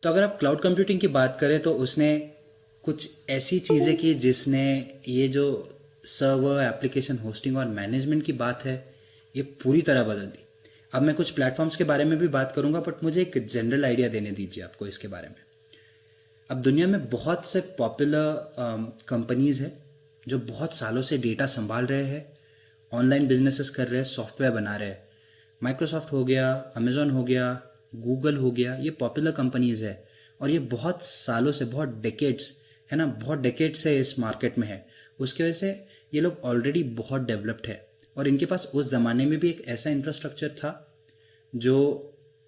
तो अगर आप क्लाउड कंप्यूटिंग की बात करें तो उसने कुछ ऐसी चीज़ें की जिसने ये जो सर्वर एप्लीकेशन होस्टिंग और मैनेजमेंट की बात है ये पूरी तरह बदल दी। अब मैं कुछ प्लेटफॉर्म्स के बारे में भी बात करूंगा बट मुझे एक जनरल आइडिया देने दीजिए आपको इसके बारे में। अब दुनिया में बहुत से पॉपुलर कंपनीज हैं जो बहुत सालों से डेटा संभाल रहे हैं, ऑनलाइन बिजनेसेस कर रहे हैं, सॉफ्टवेयर बना रहे हैं। माइक्रोसॉफ्ट हो गया, अमेजोन हो गया, गूगल हो गया, ये पॉपुलर कंपनीज है और ये बहुत सालों से, बहुत डेकेड्स है ना, बहुत डेकेड से इस मार्केट में है। उसकी वजह से ये लोग ऑलरेडी बहुत डेवलप्ड है और इनके पास उस ज़माने में भी एक ऐसा इंफ्रास्ट्रक्चर था जो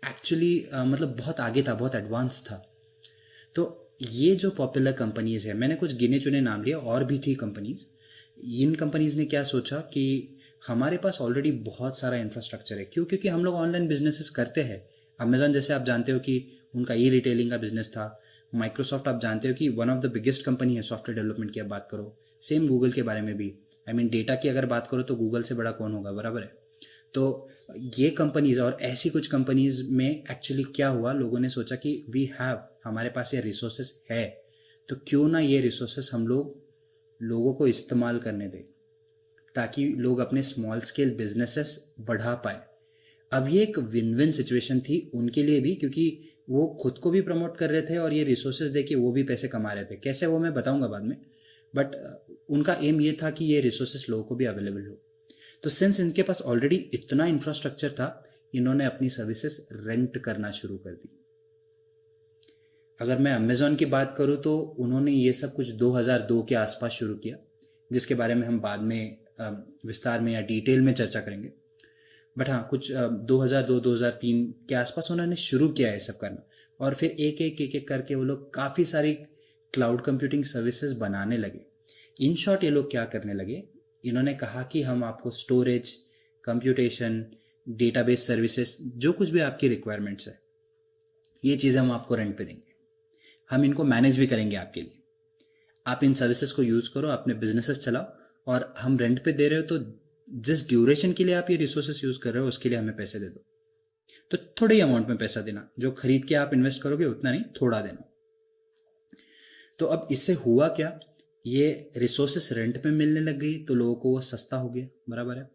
एक्चुअली मतलब बहुत आगे था, बहुत एडवांस था। तो ये जो पॉपुलर कंपनीज है, मैंने कुछ गिने चुने नाम लिए, और भी थी कंपनीज। इन कंपनीज ने क्या सोचा कि हमारे पास ऑलरेडी बहुत सारा इंफ्रास्ट्रक्चर है। क्यों? क्योंकि हम लोग ऑनलाइन बिजनेसेस करते हैं। अमेजन जैसे आप जानते हो कि उनका ई रिटेलिंग का बिजनेस था। माइक्रोसॉफ्ट आप जानते हो कि one of the biggest company है सॉफ्टवेयर डेवलपमेंट की आप बात करो। सेम गूगल के बारे में भी, आई मीन डेटा की अगर बात करो तो गूगल से बड़ा कौन होगा, बराबर है। तो ये कंपनीज और ऐसी कुछ कंपनीज में एक्चुअली क्या हुआ, लोगों ने सोचा कि वी हैव, हमारे पास ये रिसोर्सेस है, तो क्यों ना ये रिसोर्सेस हम लोगों को इस्तेमाल करने दें ताकि लोग अपने स्मॉल स्केल बिजनेसेस बढ़ा पाए। अब ये एक विन विन सिचुएशन थी उनके लिए भी, क्योंकि वो खुद को भी प्रमोट कर रहे थे और ये रिसोर्सेज दे के वो भी पैसे कमा रहे थे। कैसे, वो मैं बताऊंगा बाद में। बट उनका एम ये था कि ये रिसोर्सेज लोगों को भी अवेलेबल हो। तो सिंस इनके पास ऑलरेडी इतना इंफ्रास्ट्रक्चर था, इन्होंने अपनी सर्विसेज रेंट करना शुरू कर दी। अगर मैं अमेजोन की बात करूं तो उन्होंने ये सब कुछ 2002 के आसपास शुरू किया, जिसके बारे में हम बाद में विस्तार में या डिटेल में चर्चा करेंगे। बट हाँ, कुछ 2002-2003 के आसपास उन्होंने शुरू किया है सब करना, और फिर एक एक करके वो लोग काफ़ी सारी क्लाउड कंप्यूटिंग सर्विसेज बनाने लगे। इन शॉर्ट ये लोग क्या करने लगे, इन्होंने कहा कि हम आपको स्टोरेज, कंप्यूटेशन, डेटाबेस सर्विसेज, जो कुछ भी आपकी रिक्वायरमेंट्स है, ये चीज़ें हम आपको रेंट पे देंगे। हम इनको मैनेज भी करेंगे आपके लिए। आप इन सर्विसेज को यूज़ करो, अपने बिजनेसेस चलाओ, और हम रेंट पे दे रहे हो तो जिस ड्यूरेशन के लिए आप ये रिसोर्सेज यूज़ कर रहे हो उसके लिए हमें पैसे दे दो। तो थोड़े ही अमाउंट में पैसा देना, जो खरीद के आप इन्वेस्ट करोगे उतना नहीं, थोड़ा देना। तो अब इससे हुआ क्या, ये रिसोर्सेस रेंट पे मिलने लग गई तो लोगों को वो सस्ता हो गया, बराबर है।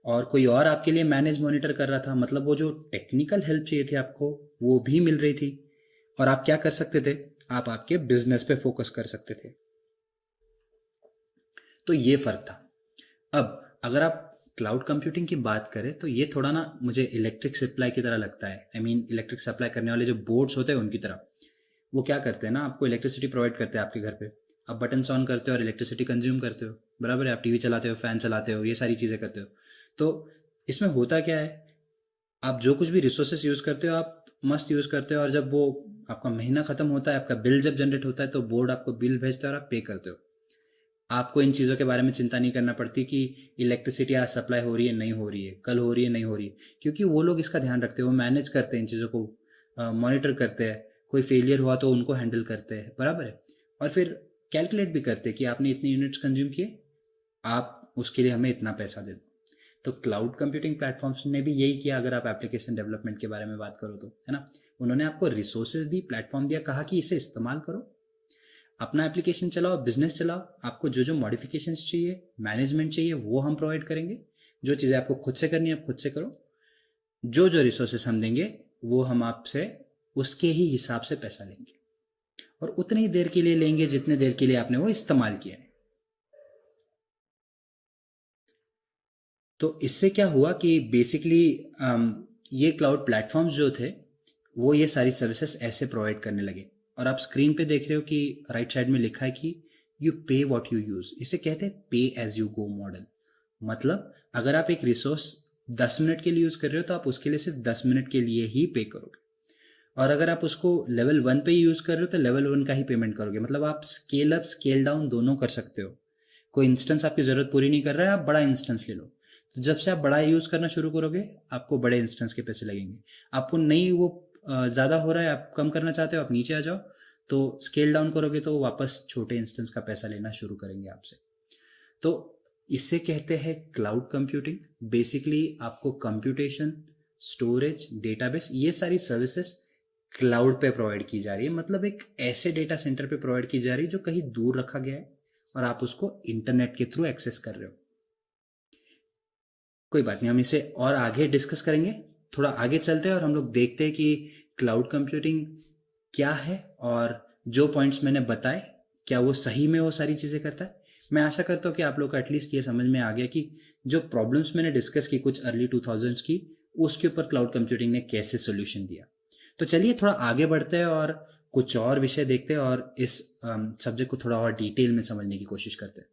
और कोई और आपके लिए मैनेज मॉनिटर कर रहा था, मतलब वो जो टेक्निकल हेल्प चाहिए थी आपको वो भी मिल रही थी। और आप क्या कर सकते थे, आप आपके बिजनेस पे फोकस कर सकते थे। तो ये फर्क था। अब अगर आप क्लाउड कंप्यूटिंग की बात करें तो ये थोड़ा ना मुझे इलेक्ट्रिक सप्लाई की तरह लगता है। आई मीन इलेक्ट्रिक सप्लाई करने वाले जो बोर्ड्स होते हैं उनकी तरह। वो क्या करते हैं ना, आपको इलेक्ट्रिसिटी प्रोवाइड करते हैं आपके घर पे। आप बटन ऑन करते हो और इलेक्ट्रिसिटी कंज्यूम करते हो, बराबर है। आप टीवी चलाते हो, फैन चलाते हो, ये सारी चीज़ें करते हो। तो इसमें होता क्या है, आप जो कुछ भी रिसोर्सेस यूज़ करते हो आप मस्त यूज़ करते हो, और जब वो आपका महीना खत्म होता है, आपका बिल जब जनरेट होता है तो बोर्ड आपको बिल भेजता है और आप पे करते हो। आपको इन चीज़ों के बारे में चिंता नहीं करना पड़ती कि इलेक्ट्रिसिटी आज सप्लाई हो रही है नहीं हो रही है, कल हो रही है नहीं हो रही है, क्योंकि वो लोग इसका ध्यान रखते हैं, वो मैनेज करते हैं इन चीज़ों को, मॉनिटर करते हैं। कोई फेलियर हुआ तो उनको हैंडल करते हैं, बराबर है। और फिर कैलकुलेट भी करते हैं कि आपने इतने यूनिट्स कंज्यूम किए, आप उसके लिए हमें इतना पैसा दे दो। तो क्लाउड कंप्यूटिंग प्लेटफॉर्म्स ने भी यही किया, अगर आप एप्लीकेशन डेवलपमेंट के बारे में बात करो तो, है ना। उन्होंने आपको रिसोर्सेज दी, प्लेटफॉर्म दिया, कहा कि इसे इस्तेमाल करो, अपना एप्लीकेशन चलाओ, बिजनेस चलाओ। आपको जो जो मॉडिफिकेशंस चाहिए, मैनेजमेंट चाहिए, वो हम प्रोवाइड करेंगे। जो चीज़ें आपको खुद से करनी है आप खुद से करो। जो जो रिसोर्सेस हम देंगे वो हम आपसे उसके ही हिसाब से पैसा लेंगे, और उतनी ही देर के लिए लेंगे जितने देर के लिए आपने वो इस्तेमाल किया है। तो इससे क्या हुआ कि बेसिकली ये क्लाउड प्लेटफॉर्म्स जो थे वो ये सारी सर्विसेज ऐसे प्रोवाइड करने लगे। और आप स्क्रीन पे देख रहे हो कि राइट साइड में लिखा है कि यू पे व्हाट यू यूज। इसे कहते हैं पे एज यू गो मॉडल। मतलब अगर आप एक रिसोर्स 10 मिनट के लिए यूज कर रहे हो तो आप उसके लिए सिर्फ 10 मिनट के लिए ही पे करोगे। और अगर आप उसको लेवल 1 पे यूज कर रहे हो तो लेवल 1 का ही पेमेंट करोगे। मतलब आप स्केल अप स्केल डाउन दोनों कर सकते हो। कोई इंस्टेंस आपकी जरूरत पूरी नहीं कर रहा है, आप बड़ा इंस्टेंस ले लो। तो जब से आप बड़ा यूज करना शुरू करोगे आपको बड़े इंस्टेंस के पैसे लगेंगे। आपको नहीं वो ज्यादा हो रहा है, आप कम करना चाहते हो, आप नीचे आ जाओ, तो स्केल डाउन करोगे तो वापस छोटे इंस्टेंस का पैसा लेना शुरू करेंगे आपसे। तो इसे कहते हैं क्लाउड कंप्यूटिंग। बेसिकली आपको कंप्यूटेशन, स्टोरेज, डेटाबेस, ये सारी सर्विसेज क्लाउड पे प्रोवाइड की जा रही है, मतलब एक ऐसे डेटा सेंटर पे प्रोवाइड की जा रही है जो कहीं दूर रखा गया है और आप उसको इंटरनेट के थ्रू एक्सेस कर रहे हो। कोई बात नहीं, हम इसे और आगे डिस्कस करेंगे। थोड़ा आगे चलते हैं और हम लोग देखते हैं कि क्लाउड कंप्यूटिंग क्या है और जो पॉइंट्स मैंने बताए क्या वो सही में वो सारी चीज़ें करता है। मैं आशा करता हूँ कि आप लोग को एटलीस्ट ये समझ में आ गया कि जो प्रॉब्लम्स मैंने डिस्कस की कुछ अर्ली 2000s की, उसके ऊपर क्लाउड कंप्यूटिंग ने कैसे सोल्यूशन दिया। तो चलिए थोड़ा आगे बढ़ते हैं और कुछ और विषय देखते हैं और इस सब्जेक्ट को थोड़ा और डिटेल में समझने की कोशिश करते हैं।